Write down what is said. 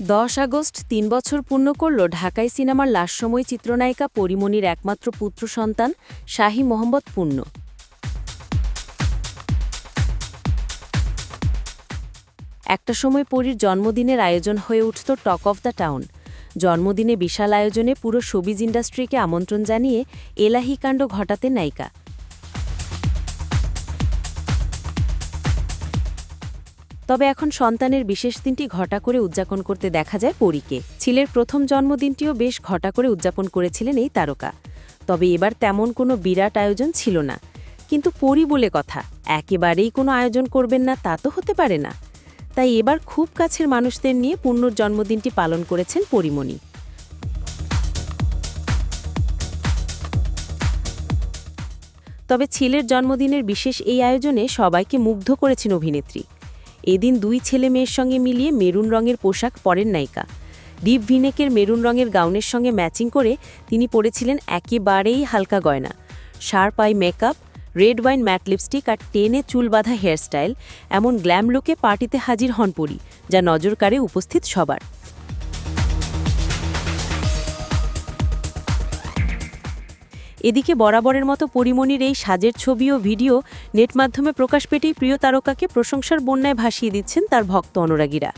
১০ August ৩ বছর পূর্ণ করল ঢাকাই সিনেমার লাস্যময়ী চিত্রনায়িকা পরীমনির একমাত্র পুত্র সন্তান শাহী মোহাম্মদ পূর্ণ। একটা সময় পরীর জন্মদিনের আয়োজন হয়ে উঠত টক অফ দ্য টাউন। জন্মদিনে বিশাল আয়োজনে পুরো শোবিজ ইন্ডাস্ট্রিকে আমন্ত্রণ জানিয়ে এলাহি কাণ্ড ঘটাতেন নায়িকা। তবে এখন সন্তানের বিশেষ দিনটি ঘটা করে উদযাপন করতে দেখা যায় পরীকে। ছেলের প্রথম জন্মদিনটিও বেশ ঘটা করে উদযাপন করেছিলেন এই তারকা। তবে এবার তেমন কোনো বিরাট আয়োজন ছিল না। কিন্তু পরী বলে কথা, একেবারেই কোনো আয়োজন করবেন না তা তো হতে পারে না। তাই এবার খুব কাছের মানুষদের নিয়ে পূর্ণর জন্মদিনটি পালন করেছেন পরীমনি। তবে ছেলের জন্মদিনের বিশেষ এই আয়োজনে সবাইকে মুগ্ধ করেছেন অভিনেত্রী। এদিন দুই ছেলে মেয়ের সঙ্গে মিলিয়ে মেরুন রঙের পোশাক পরেন নায়িকা। ডিপ ভিনেকের মেরুন রঙের গাউনের সঙ্গে ম্যাচিং করে তিনি পরেছিলেন একেবারেই হালকা গয়না, sharp eye makeup, red wine matte lipstick আর টেনে চুল বাঁধা হেয়ারস্টাইল। এমন গ্ল্যাম লুকে পার্টিতে হাজির হন পরী, যা নজর কাড়ে উপস্থিত সবার। এদিকে বরাবরের মতো পরীমনির এই সাজের ছবি ও ভিডিও নেট মাধ্যমে প্রকাশ পেতেই প্রিয় তারকাকে প্রশংসার বন্যায় ভাসিয়ে দিচ্ছেন তার ভক্ত অনুরাগীরা।